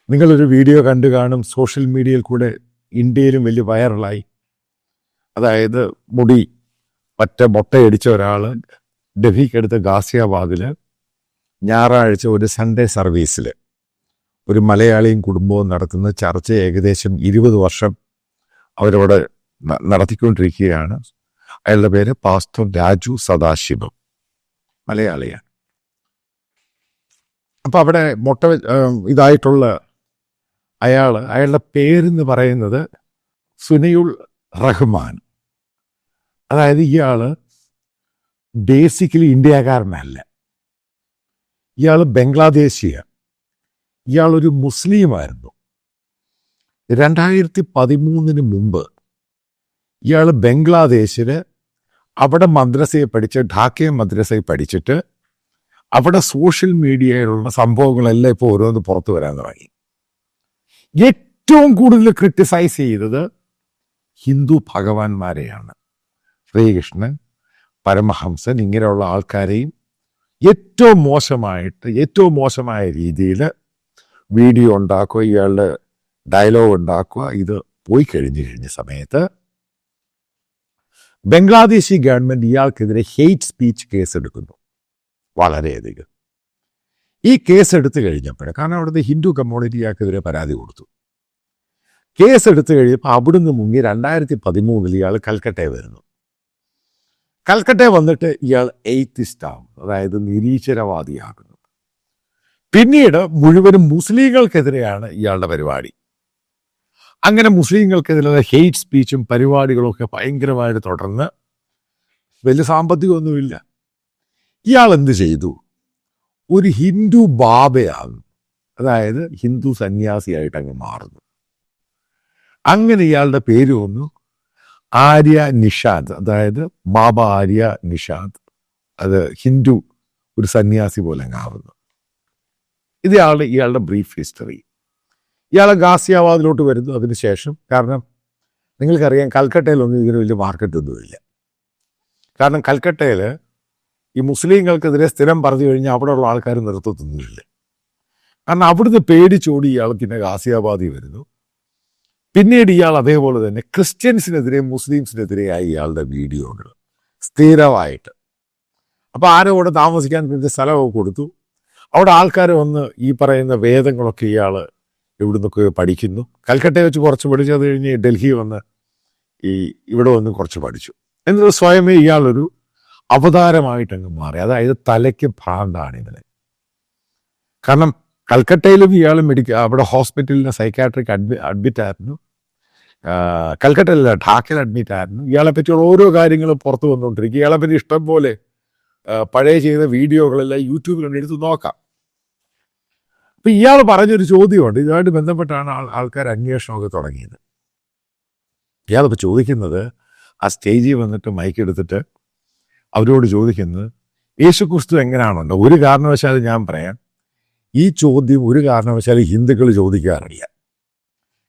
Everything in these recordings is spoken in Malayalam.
നിങ്ങളൊരു വീഡിയോ കണ്ടു കാണും, സോഷ്യൽ മീഡിയയിൽ കൂടെ ഇന്ത്യയിലും വലിയ വൈറലായി. അതായത് മുടി മൊട്ടയടിച്ച ഒരാൾ ഡൽഹിക്കടുത്ത് ഗാസിയാബാദിൽ ഞായറാഴ്ച ഒരു സൺഡേ സർവീസിൽ ഒരു മലയാളിയും കുടുംബവും നടത്തുന്ന ചർച്ച ഏകദേശം 20 വർഷം അവരവിടെ നടത്തിക്കൊണ്ടിരിക്കുകയാണ്. അയാളുടെ പേര് പാസ്റ്റർ രാജു സദാശിവം, മലയാളിയാണ്. അപ്പം അവിടെ ഇതായിട്ടുള്ള അയാളുടെ പേരെന്ന് പറയുന്നത് സുനയുൽ റഹ്മാൻ. അതായത് ഇയാൾ ബേസിക്കലി ഇന്ത്യക്കാരനല്ല, ഇയാൾ ബംഗ്ലാദേശിയാണ്. ഇയാളൊരു മുസ്ലിമായിരുന്നു. 2013 മുമ്പ് ഇയാൾ ബംഗ്ലാദേശിൽ അവിടെ മദ്രസയെ പഠിച്ച് ഢാക്ക മദ്രസയിൽ പഠിച്ചിട്ട് അവിടെ സോഷ്യൽ മീഡിയയിലുള്ള സംഭവങ്ങളെല്ലാം ഇപ്പോൾ ഓരോന്ന് പുറത്തു വരാൻ തുടങ്ങി. ഏറ്റവും കൂടുതൽ ക്രിട്ടിസൈസ് ചെയ്തത് ഹിന്ദു ഭഗവാന്മാരെയാണ്. ശ്രീകൃഷ്ണൻ, പരമഹംസൻ, ഇങ്ങനെയുള്ള ആൾക്കാരെയും ഏറ്റവും മോശമായ രീതിയിൽ വീഡിയോ ഉണ്ടാക്കുക, ഇയാളുടെ ഡയലോഗ് ഉണ്ടാക്കുക. ഇത് പോയി കഴിഞ്ഞ സമയത്ത് ബംഗ്ലാദേശി ഗവൺമെന്റ് ഇയാൾക്കെതിരെ ഹെയ്റ്റ് സ്പീച്ച് കേസ് എടുക്കുന്നു, വളരെയധികം. ഈ കേസ് എടുത്തു കഴിഞ്ഞപ്പോൾ, കാരണം അവിടുത്തെ ഹിന്ദു കമ്മ്യൂണിറ്റി ഇയാൾക്കെതിരെ പരാതി കൊടുത്തു. കേസ് എടുത്തു കഴിഞ്ഞപ്പോൾ അവിടുന്ന് മുങ്ങി 2013 ഇയാൾ കൽക്കട്ടയിൽ വരുന്നു. കൽക്കട്ടയിൽ വന്നിട്ട് ഇയാൾ എയ്ത്തിസ്റ്റാവും, അതായത് നിരീശ്വരവാദിയാകുന്നു. പിന്നീട് മുഴുവനും മുസ്ലിങ്ങൾക്കെതിരെയാണ് ഇയാളുടെ പരിപാടി. അങ്ങനെ മുസ്ലിങ്ങൾക്കെതിരെ ഹെയ്റ്റ് സ്പീച്ചും പരിപാടികളും ഒക്കെ ഭയങ്കരമായിട്ട് തുടർന്ന് വലിയ സാമ്പത്തികമൊന്നുമില്ല. ഇയാൾ എന്ത് ചെയ്തു? ഒരു ഹിന്ദു ബാബയാകും, അതായത് ഹിന്ദു സന്യാസിയായിട്ട് അങ്ങ് മാറുന്നു. അങ്ങനെ ഇയാളുടെ പേര് വന്നു ആര്യ നിഷാദ്, അതായത് ബാബ ആര്യ നിഷാദ്. അത് ഹിന്ദു ഒരു സന്യാസി പോലെ അങ്ങാവുന്നു. ഇത് ഇയാളുടെ ബ്രീഫ് ഹിസ്റ്ററി. ഇയാൾ ഗാസിയാബാദിലോട്ട് വരുന്നു അതിനുശേഷം. കാരണം നിങ്ങൾക്കറിയാം, കൽക്കട്ടയിലൊന്നും ഇതിന് വലിയ മാർക്കറ്റൊന്നുമില്ല. കാരണം കൽക്കട്ടയിൽ ഈ മുസ്ലിങ്ങൾക്കെതിരെ സ്ഥിരം പറഞ്ഞു കഴിഞ്ഞാൽ അവിടെയുള്ള ആൾക്കാർ നിർത്തത്തൊന്നുമില്ല. കാരണം അവിടുന്ന് പേടിച്ചോടി ഇയാൾ പിന്നെ ഗാസിയാബാദിൽ വരുന്നു. പിന്നീട് ഇയാൾ അതേപോലെ തന്നെ ക്രിസ്ത്യൻസിനെതിരെ മുസ്ലിംസിനെതിരെയായി ഇയാളുടെ വീഡിയോകൾ സ്ഥിരമായിട്ട്. അപ്പോൾ ആരോ അവിടെ താമസിക്കാൻ വേണ്ടി സ്ഥലമൊക്കെ കൊടുത്തു. അവിടെ ആൾക്കാർ വന്ന് ഈ പറയുന്ന വേദങ്ങളൊക്കെ ഇയാൾ ഇവിടുന്നൊക്കെ പഠിക്കുന്നു. കൽക്കട്ടയിൽ വെച്ച് കുറച്ച് പഠിച്ചു, അത് കഴിഞ്ഞ് ഡൽഹി വന്ന് ഇവിടെ വന്ന് കുറച്ച് പഠിച്ചു. എന്നിട്ട് സ്വയമേ ഇയാളൊരു അവതാരമായിട്ടങ്ങ് മാറി. അതായത് തലയ്ക്ക് ഭ്രാന്താണ് ഇതിന്. കാരണം കൽക്കട്ടയിലും ഇയാൾ അവിടെ ഹോസ്പിറ്റലിന് സൈക്കാട്രിക് അഡ്മിറ്റ് ആയിരുന്നു. കൽക്കട്ടയിലല്ല, ഢാക്കയിൽ അഡ്മിറ്റ് ആയിരുന്നു. ഇയാളെ പറ്റിയുള്ള ഓരോ കാര്യങ്ങളും പുറത്തു വന്നുകൊണ്ടിരിക്കും. ഇയാളെ പറ്റി ഇഷ്ടം പോലെ പഴയ ചെയ്ത വീഡിയോകളെല്ലാം യൂട്യൂബിൽ എടുത്ത് നോക്കാം. അപ്പം ഇയാൾ പറഞ്ഞൊരു ചോദ്യമുണ്ട്, ഇതുമായിട്ട് ബന്ധപ്പെട്ടാണ് ആൾക്കാർ അന്വേഷണമൊക്കെ തുടങ്ങിയത്. ഇയാളിപ്പോൾ ചോദിക്കുന്നത്, ആ സ്റ്റേജിൽ വന്നിട്ട് മൈക്കെടുത്തിട്ട് അവരോട് ചോദിക്കുന്നത്, യേശുക്രിസ്തു എങ്ങനെയാണുണ്ട്? ഒരു കാരണവശാലും ഞാൻ പറയാം, ഈ ചോദ്യം ഒരു കാരണവശാലും ഹിന്ദുക്കൾ ചോദിക്കാറില്ല.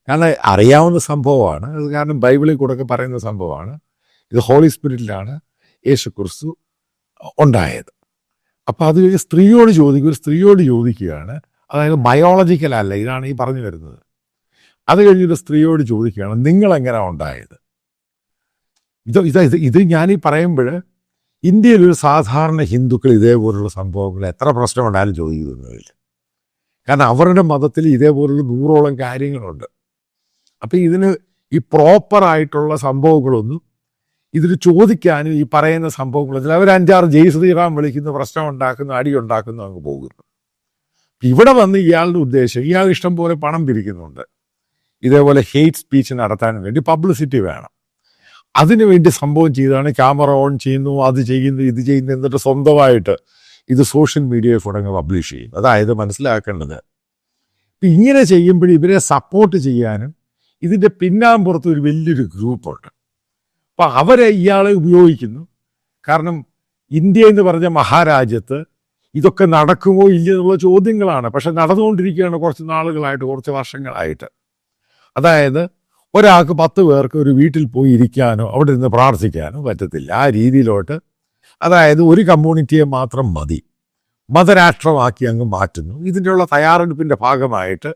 കാരണം അറിയാവുന്ന സംഭവമാണ് അത്. കാരണം ബൈബിളിൽ കൂടെ പറയുന്ന സംഭവമാണ്. ഇത് ഹോളി സ്പിരിറ്റിലാണ് യേശുക്രിസ്തു ഉണ്ടായത്. അപ്പോൾ അത് കഴിഞ്ഞ് ഒരു സ്ത്രീയോട് ചോദിക്കുകയാണ്. അതായത് ബയോളജിക്കൽ അല്ല, ഇതാണ് ഈ പറഞ്ഞു വരുന്നത്. അത് കഴിഞ്ഞൊരു സ്ത്രീയോട് ചോദിക്കുകയാണ്, നിങ്ങളെങ്ങനെ ഉണ്ടായത്? ഇത് ഞാനീ പറയുമ്പോൾ ഇന്ത്യയിലൊരു സാധാരണ ഹിന്ദുക്കൾ ഇതേപോലുള്ള സംഭവങ്ങൾ എത്ര പ്രശ്നം ഉണ്ടായാലും ചോദിക്കുന്നില്ല. കാരണം അവരുടെ മതത്തിൽ ഇതേപോലുള്ള 100ഓളം കാര്യങ്ങളുണ്ട്. അപ്പം ഇതിന് ഈ പ്രോപ്പറായിട്ടുള്ള സംഭവങ്ങളൊന്നും ഇതിൽ ചോദിക്കാനും ഈ പറയുന്ന സംഭവങ്ങളൊന്നും, അവർ 5-6 ജയ് ശ്രീറാം വിളിക്കുന്നു, പ്രശ്നം ഉണ്ടാക്കുന്നു, അടി ഉണ്ടാക്കുന്നു, അങ്ങ് പോകുന്നു. ഇവിടെ വന്ന് ഇയാളുടെ ഉദ്ദേശം, ഇയാൾ ഇഷ്ടം പോലെ പണം പിരിക്കുന്നുണ്ട് ഇതേപോലെ ഹെയ്റ്റ് സ്പീച്ച് നടത്താൻ വേണ്ടി, പബ്ലിസിറ്റി വേണം. അതിനുവേണ്ടി സംഭവം ചെയ്താണ് ക്യാമറ ഓൺ ചെയ്യുന്നു, അത് ചെയ്യുന്നു, ഇത് ചെയ്യുന്നു, എന്നിട്ട് സ്വന്തമായിട്ട് ഇത് സോഷ്യൽ മീഡിയയിൽ കൂടെ പബ്ലിഷ് ചെയ്യും. അതായത് മനസ്സിലാക്കേണ്ടത്, ഇങ്ങനെ ചെയ്യുമ്പോൾ ഇവരെ സപ്പോർട്ട് ചെയ്യാനും ഇതിൻ്റെ പിന്നാമ്പുറത്ത് ഒരു വലിയൊരു ഗ്രൂപ്പുണ്ട്. അപ്പം അവരെ ഇയാളെ ഉപയോഗിക്കുന്നു. കാരണം ഇന്ത്യ എന്ന് പറഞ്ഞ മഹാരാജ്യത്ത് ഇതൊക്കെ നടക്കുമോ ഇല്ല എന്നുള്ള ചോദ്യങ്ങളാണ്. പക്ഷെ നടന്നുകൊണ്ടിരിക്കുകയാണ് കുറച്ച് നാളുകളായിട്ട്, കുറച്ച് വർഷങ്ങളായിട്ട്. അതായത് ഒരാൾക്ക് 10 പേർക്ക് ഒരു വീട്ടിൽ പോയി ഇരിക്കാനോ അവിടെ നിന്ന് പ്രാർത്ഥിക്കാനോ പറ്റത്തില്ല. ആ രീതിയിലോട്ട്, അതായത് ഒരു കമ്മ്യൂണിറ്റിയെ മാത്രം മതി, മതരാഷ്ട്രമാക്കി അങ്ങ് മാറ്റുന്നു. ഇതിൻ്റെയുള്ള തയ്യാറെടുപ്പിൻ്റെ ഭാഗമായിട്ട്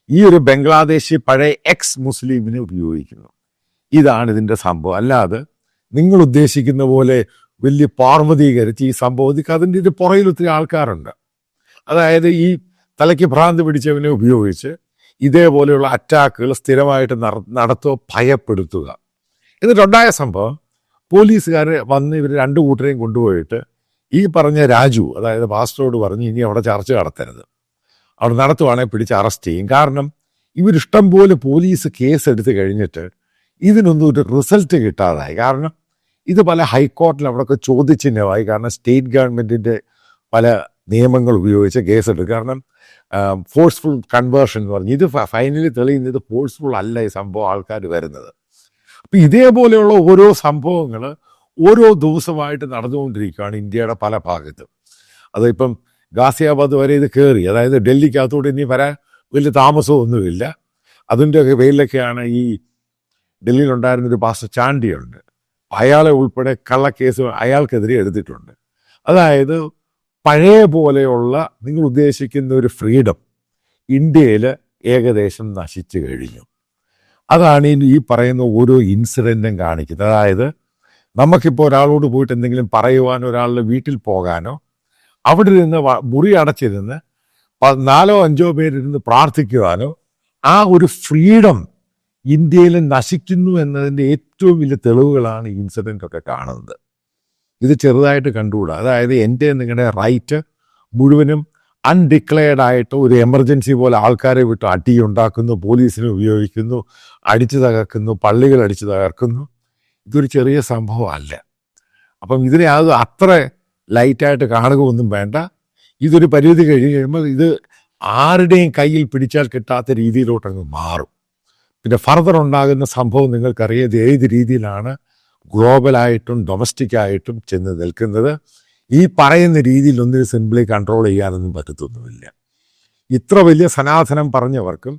ഈ ഒരു ബംഗ്ലാദേശി പഴയ എക്സ് മുസ്ലിമിനെ ഉപയോഗിക്കുന്നു. ഇതാണ് ഇതിൻ്റെ സംഭവം. അല്ലാതെ നിങ്ങൾ ഉദ്ദേശിക്കുന്ന പോലെ വലിയ പാർവതീകരിച്ച് ഈ സംഭവത്തിൽ അതിൻ്റെ ഒരു പുറയിൽ ഒത്തിരി ആൾക്കാരുണ്ട്. അതായത് ഈ തലയ്ക്ക് ഭ്രാന്ത് പിടിച്ചവനെ ഉപയോഗിച്ച് ഇതേപോലെയുള്ള അറ്റാക്കുകൾ സ്ഥിരമായിട്ട് നടത്തുക, ഭയപ്പെടുത്തുക. എന്നിട്ടുണ്ടായ സംഭവം, പോലീസുകാർ വന്ന് ഇവർ രണ്ടു കൂട്ടരെയും കൊണ്ടുപോയിട്ട് ഈ പറഞ്ഞ രാജു, അതായത് പാസ്റ്ററോട് പറഞ്ഞ് ഇനി അവിടെ ചർച്ച നടത്തരുത്, അവിടെ നടത്തുവാണെങ്കിൽ പിടിച്ച് അറസ്റ്റ് ചെയ്യും. കാരണം ഇവരിഷ്ടം പോലെ പോലീസ് കേസ് എടുത്ത് കഴിഞ്ഞിട്ട് ഇതിനൊന്നും ഒരു റിസൾട്ട് കിട്ടാതായി. കാരണം ഇത് പല ഹൈക്കോർട്ടിൽ അവിടെയൊക്കെ ചോദ്യചിഹ്നമായി. കാരണം സ്റ്റേറ്റ് ഗവൺമെൻറ്റിൻ്റെ പല നിയമങ്ങൾ ഉപയോഗിച്ച് കേസെടുക്കും. കാരണം ഫോഴ്സ്ഫുൾ കൺവേർഷൻ എന്ന് പറഞ്ഞ് ഇത് ഫൈനലി തെളിയുന്നത് ഫോഴ്സ്ഫുൾ അല്ല ഈ സംഭവം ആൾക്കാർ വരുന്നത്. അപ്പം ഇതേപോലെയുള്ള ഓരോ സംഭവങ്ങൾ ഓരോ ദിവസമായിട്ട് നടന്നുകൊണ്ടിരിക്കുകയാണ് ഇന്ത്യയുടെ പല ഭാഗത്തും. അതിപ്പം ഗാസിയാബാദ് വരെ ഇത് കയറി, അതായത് ഡൽഹിക്കകത്തോട്ട് ഇനി വരാൻ വലിയ താമസമൊന്നുമില്ല. അതിൻ്റെ പേരിലൊക്കെയാണ് ഈ ഡൽഹിയിലുണ്ടായിരുന്നൊരു പാസ്റ്റർ ചാണ്ടിയുണ്ട്, അയാളെ ഉൾപ്പെടെ കള്ളക്കേസ് അയാൾക്കെതിരെ എടുത്തിട്ടുണ്ട്. അതായത് പഴയ പോലെയുള്ള നിങ്ങൾ ഉദ്ദേശിക്കുന്ന ഒരു ഫ്രീഡം ഇന്ത്യയിൽ ഏകദേശം നശിച്ചു കഴിഞ്ഞു. അതാണ് ഈ പറയുന്ന ഓരോ ഇൻസിഡൻറ്റും കാണിക്കുന്നത്. അതായത് നമുക്കിപ്പോൾ ഒരാളോട് പോയിട്ട് എന്തെങ്കിലും പറയുവാനോ ഒരാളുടെ വീട്ടിൽ പോകാനോ അവിടെ നിന്ന് മുറി അടച്ചിരുന്ന് 4-5 പേരിരുന്ന് പ്രാർത്ഥിക്കുവാനോ ആ ഒരു ഫ്രീഡം ഇന്ത്യയിൽ നശിക്കുന്നു എന്നതിൻ്റെ ഏറ്റവും വലിയ തെളിവുകളാണ് ഈ ഇൻസിഡൻ്റൊക്കെ കാണുന്നത്. ഇത് ചെറുതായിട്ട് കണ്ടുകൂടാ. അതായത് എൻ്റെ നിങ്ങളുടെ റൈറ്റ് മുഴുവനും അൺഡിക്ലെയർഡ് ആയിട്ട് ഒരു എമർജൻസി പോലെ ആൾക്കാരെ വിട്ട് അടിയുണ്ടാക്കുന്നു, പോലീസിനെ ഉപയോഗിക്കുന്നു, അടിച്ചു തകർക്കുന്നു, പള്ളികൾ അടിച്ചു തകർക്കുന്നു. ഇതൊരു ചെറിയ സംഭവമല്ല. അപ്പം ഇതിനെ അത് അത്ര ലൈറ്റായിട്ട് കാണുകയൊന്നും വേണ്ട. ഇതൊരു പരിധി കഴിഞ്ഞ് കഴിയുമ്പോൾ ഇത് ആരുടെയും കയ്യിൽ പിടിച്ചാൽ കിട്ടാത്ത രീതിയിലോട്ടങ്ങ് മാറും. പിന്നെ ഫർദർ ഉണ്ടാകുന്ന സംഭവം നിങ്ങൾക്കറിയാം ഇത് ഏത് രീതിയിലാണ് ഗ്ലോബലായിട്ടും ഡൊമസ്റ്റിക്കായിട്ടും ചെന്ന് നിൽക്കുന്നത്. ഈ പറയുന്ന രീതിയിൽ ഒന്നിനും സിംപ്ലി കൺട്രോൾ ചെയ്യാനൊന്നും പറ്റത്തൊന്നുമില്ല. ഇത്ര വലിയ സനാതനം പറഞ്ഞവർക്കും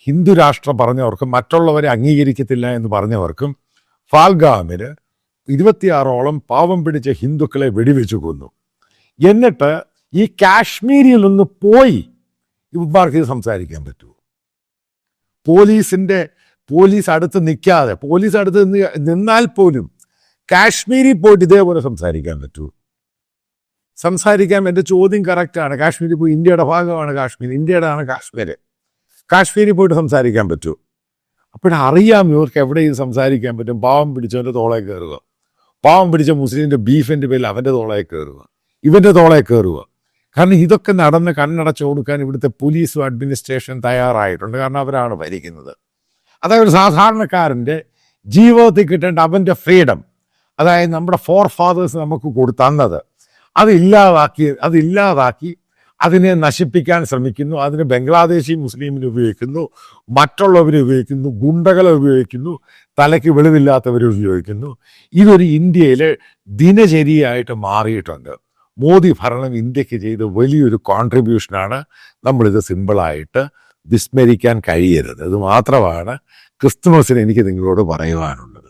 ഹിന്ദു രാഷ്ട്രം പറഞ്ഞവർക്കും മറ്റുള്ളവരെ അംഗീകരിക്കത്തില്ല എന്ന് പറഞ്ഞവർക്കും ഫാൽഗാമിൽ 26ഓളം പാവം പിടിച്ച ഹിന്ദുക്കളെ വെടിവെച്ചു കൊന്നു. എന്നിട്ട് ഈ കാശ്മീരിൽ നിന്ന് പോയി ഇവർക്ക് ഇത് സംസാരിക്കാൻ പറ്റുമോ? പോലീസ് അടുത്ത് നിൽക്കാതെ, പോലീസ് അടുത്ത് നിന്നാൽ പോലും കാശ്മീരിൽ പോയിട്ട് ഇതേപോലെ സംസാരിക്കാൻ പറ്റുമോ? സംസാരിക്കാൻ എൻ്റെ ചോദ്യം കറക്റ്റാണ്. കാശ്മീരിൽ പോയി, ഇന്ത്യയുടെ ഭാഗമാണ് കാശ്മീർ, ഇന്ത്യയുടെയാണ് കാശ്മീർ. കാശ്മീരിൽ പോയിട്ട് സംസാരിക്കാൻ പറ്റുമോ? അപ്പോഴറിയാം ഇവർക്ക് എവിടെ ഇത് സംസാരിക്കാൻ പറ്റും. പാവം പിടിച്ചവൻ്റെ തോളെ കയറുക, പാവം പിടിച്ച മുസ്ലിമിൻ്റെ ബീഫിൻ്റെ പേരിൽ അവൻ്റെ തോളെ കയറുക, ഇവൻ്റെ തോളെ കയറുക. കാരണം ഇതൊക്കെ നടന്ന് കണ്ണടച്ചു കൊടുക്കാൻ ഇവിടുത്തെ പോലീസും അഡ്മിനിസ്ട്രേഷൻ തയ്യാറായിട്ടുണ്ട്. കാരണം അവരാണ് ഭരിക്കുന്നത്. അതായത് സാധാരണക്കാരൻ്റെ ജീവിതത്തിൽ കിട്ടേണ്ട അവൻ്റെ ഫ്രീഡം, അതായത് നമ്മുടെ ഫോർ ഫാദേഴ്സ് നമുക്ക് തന്നത്, അതില്ലാതാക്കി അതിനെ നശിപ്പിക്കാൻ ശ്രമിക്കുന്നു. അതിന് ബംഗ്ലാദേശി മുസ്ലിമിനെ ഉപയോഗിക്കുന്നു, മറ്റുള്ളവരെ ഉപയോഗിക്കുന്നു, ഗുണ്ടകളെ ഉപയോഗിക്കുന്നു, തലയ്ക്ക് വെളിവില്ലാത്തവരെ ഉപയോഗിക്കുന്നു. ഇതൊരു ഇന്ത്യയിലെ ദിനചര്യയായിട്ട് മാറിയിട്ടുണ്ട്. മോദി ഭരണം ഇന്ത്യക്ക് ചെയ്ത വലിയൊരു കോൺട്രിബ്യൂഷനാണ്. നമ്മളിത് സിമ്പിളായിട്ട് വിസ്മരിക്കാൻ കഴിയരുത്. ഇത് മാത്രമാണ് ക്രിസ്തുമസിന് എനിക്ക് നിങ്ങളോട് പറയുവാനുള്ളത്.